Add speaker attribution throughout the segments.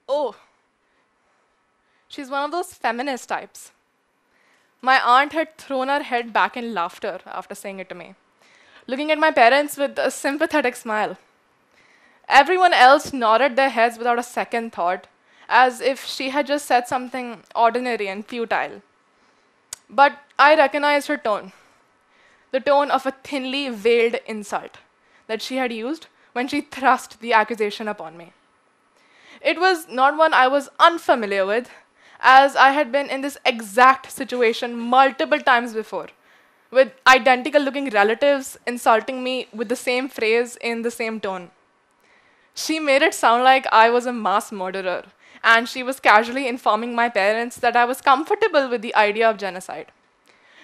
Speaker 1: Oh, she's one of those feminist types. My aunt had thrown her head back in laughter after saying it to me, looking at my parents with a sympathetic smile. Everyone else nodded their heads without a second thought, as if she had just said something ordinary and futile. But I recognized her tone, the tone of a thinly veiled insult that she had used when she thrust the accusation upon me. It was not one I was unfamiliar with, as I had been in this exact situation multiple times before, with identical looking relatives insulting me with the same phrase in the same tone. She made it sound like I was a mass murderer, and she was casually informing my parents that I was comfortable with the idea of genocide,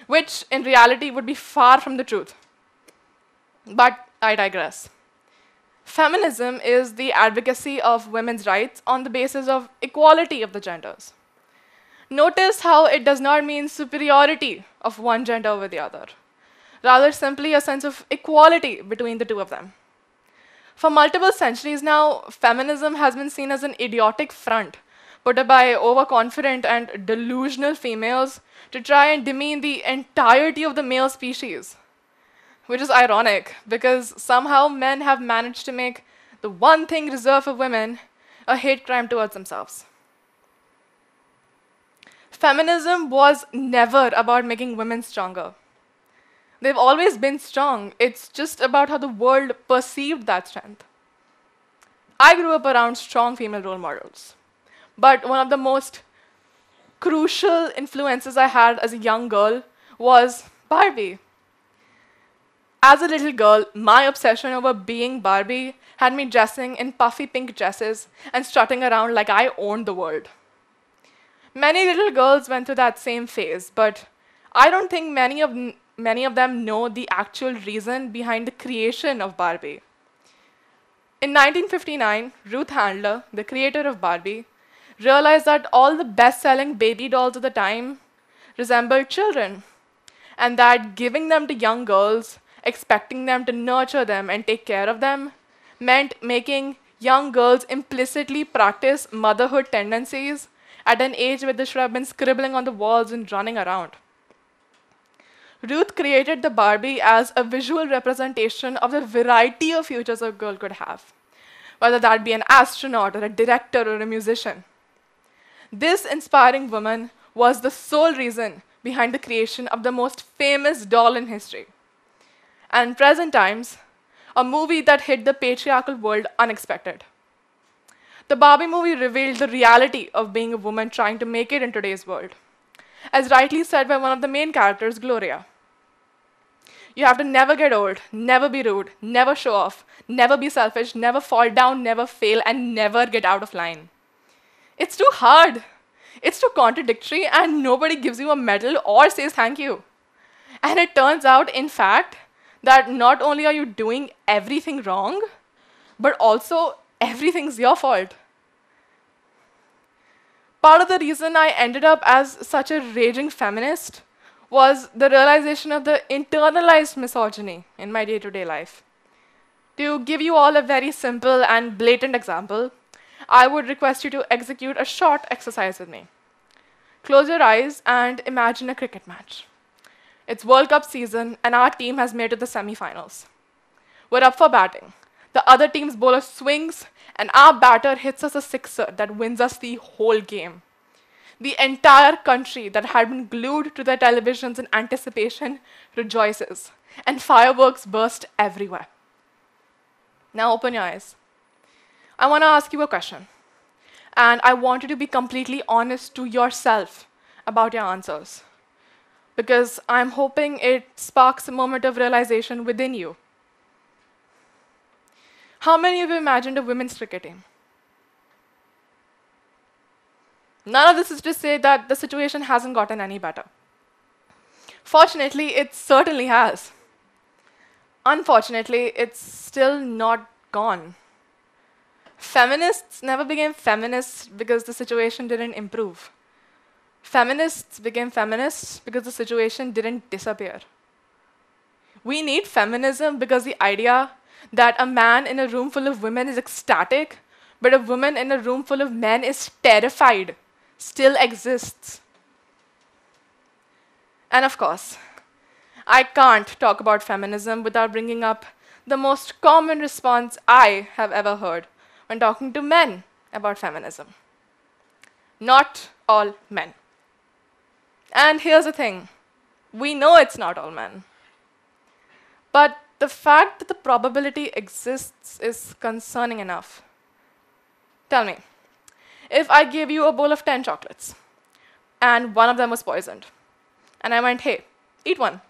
Speaker 1: which in reality would be far from the truth. But I digress. Feminism is the advocacy of women's rights on the basis of equality of the genders. Notice how it does not mean superiority of one gender over the other, rather simply a sense of equality between the two of them. For multiple centuries now, feminism has been seen as an idiotic front put up by overconfident and delusional females to try and demean the entirety of the male species. Which is ironic, because somehow men have managed to make the one thing reserved for women a hate crime towards themselves. Feminism was never about making women stronger. They've always been strong. It's just about how the world perceived that strength. I grew up around strong female role models. But one of the most crucial influences I had as a young girl was Barbie. As a little girl, my obsession over being Barbie had me dressing in puffy pink dresses and strutting around like I owned the world. Many little girls went through that same phase, but I don't think many of them know the actual reason behind the creation of Barbie. In 1959, Ruth Handler, the creator of Barbie, realized that all the best-selling baby dolls of the time resembled children, and that giving them to young girls, expecting them to nurture them and take care of them, meant making young girls implicitly practice motherhood tendencies at an age where they should have been scribbling on the walls and running around. Ruth created the Barbie as a visual representation of the variety of futures a girl could have, whether that be an astronaut or a director or a musician. This inspiring woman was the sole reason behind the creation of the most famous doll in history. And in present times, a movie that hit the patriarchal world unexpected. The Barbie movie revealed the reality of being a woman trying to make it in today's world, as rightly said by one of the main characters, Gloria. You have to never get old, never be rude, never show off, never be selfish, never fall down, never fail, and never get out of line. It's too hard. It's too contradictory, and nobody gives you a medal or says thank you. And it turns out, in fact, that not only are you doing everything wrong, but also everything's your fault. Part of the reason I ended up as such a raging feminist was the realization of the internalized misogyny in my day-to-day life. To give you all a very simple and blatant example, I would request you to execute a short exercise with me. Close your eyes and imagine a cricket match. It's World Cup season, and our team has made it to the semi-finals. We're up for batting. The other team's bowler swings, and our batter hits us a sixer that wins us the whole game. The entire country that had been glued to their televisions in anticipation rejoices, and fireworks burst everywhere. Now open your eyes. I want to ask you a question, and I want you to be completely honest to yourself about your answers, because I'm hoping it sparks a moment of realization within you. How many of you imagined a women's cricket team? None of this is to say that the situation hasn't gotten any better. Fortunately, it certainly has. Unfortunately, it's still not gone. Feminists never became feminists because the situation didn't improve. Feminists became feminists because the situation didn't disappear. We need feminism because the idea that a man in a room full of women is ecstatic but a woman in a room full of men is terrified still exists. And of course, I can't talk about feminism without bringing up the most common response I have ever heard when talking to men about feminism. Not all men. And here's the thing, we know it's not all men. But the fact that the probability exists is concerning enough. Tell me, if I gave you a bowl of 10 chocolates, and one of them was poisoned, and I went, hey, eat one,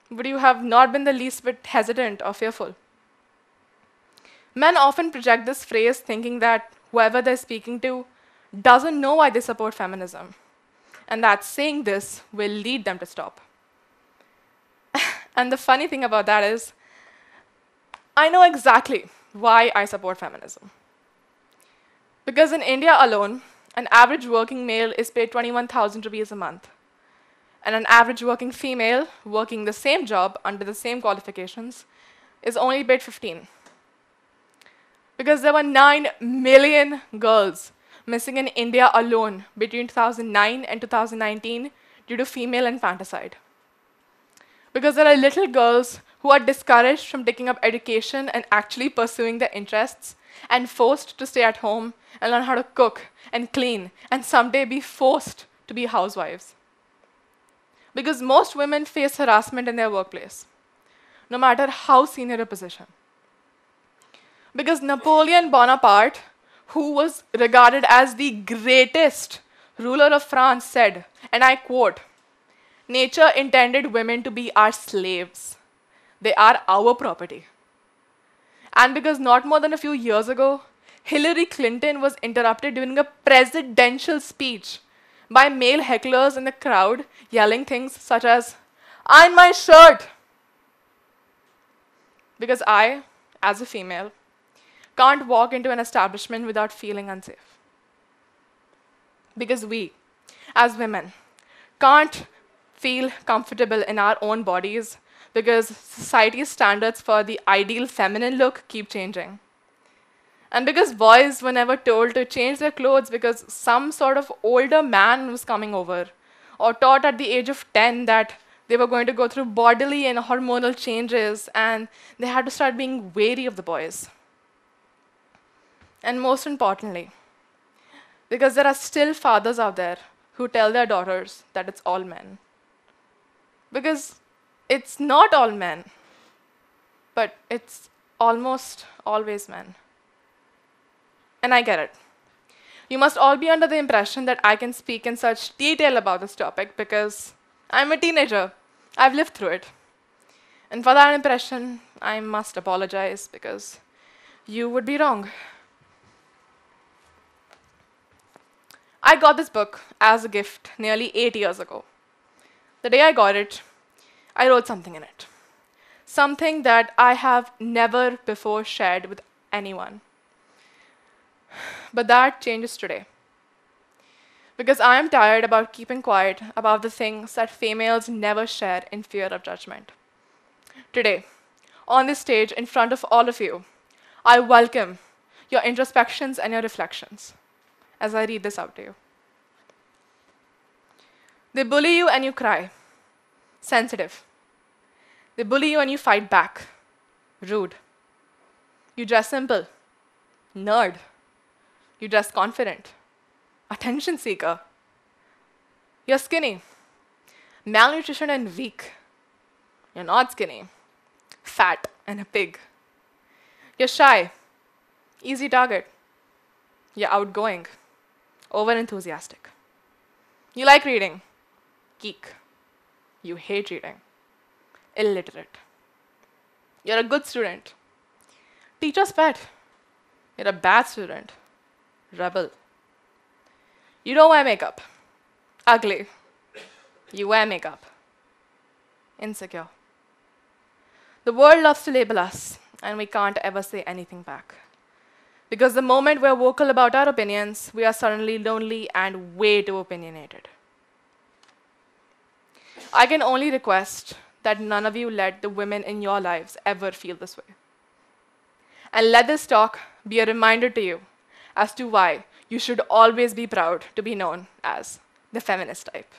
Speaker 1: would you have not been the least bit hesitant or fearful? Men often project this phrase thinking that whoever they're speaking to doesn't know why they support feminism, and that saying this will lead them to stop. And the funny thing about that is, I know exactly why I support feminism. Because in India alone, an average working male is paid 21,000 rupees a month, and an average working female working the same job under the same qualifications is only paid 15. Because there were 9 million girls missing in India alone between 2009 and 2019 due to female infanticide. Because there are little girls who are discouraged from taking up education and actually pursuing their interests and forced to stay at home and learn how to cook and clean and someday be forced to be housewives. Because most women face harassment in their workplace, no matter how senior a position. Because Napoleon Bonaparte, who was regarded as the greatest ruler of France, said, and I quote, "Nature intended women to be our slaves. They are our property." And because not more than a few years ago, Hillary Clinton was interrupted during a presidential speech by male hecklers in the crowd yelling things such as, "Iron my shirt." Because I, as a female, can't walk into an establishment without feeling unsafe. Because we, as women, can't feel comfortable in our own bodies because society's standards for the ideal feminine look keep changing. And because boys were never told to change their clothes because some sort of older man was coming over, or taught at the age of 10 that they were going to go through bodily and hormonal changes and they had to start being wary of the boys. And most importantly, because there are still fathers out there who tell their daughters that it's all men. Because it's not all men, but it's almost always men. And I get it. You must all be under the impression that I can speak in such detail about this topic because I'm a teenager. I've lived through it. And for that impression, I must apologize because you would be wrong. I got this book as a gift nearly 8 years ago. The day I got it, I wrote something in it. Something that I have never before shared with anyone. But that changes today. Because I am tired about keeping quiet about the things that females never share in fear of judgment. Today, on this stage in front of all of you, I welcome your introspections and your reflections as I read this out to you. They bully you and you cry. Sensitive. They bully you and you fight back. Rude. You dress simple. Nerd. You dress confident. Attention seeker. You're skinny. Malnutrition and weak. You're not skinny. Fat and a pig. You're shy. Easy target. You're outgoing. Over-enthusiastic. You like reading. Geek. You hate reading. Illiterate. You're a good student. Teacher's pet. You're a bad student. Rebel. You don't wear makeup. Ugly. You wear makeup. Insecure. The world loves to label us, and we can't ever say anything back. Because the moment we're vocal about our opinions, we are suddenly lonely and way too opinionated. I can only request that none of you let the women in your lives ever feel this way. And let this talk be a reminder to you as to why you should always be proud to be known as the feminist type.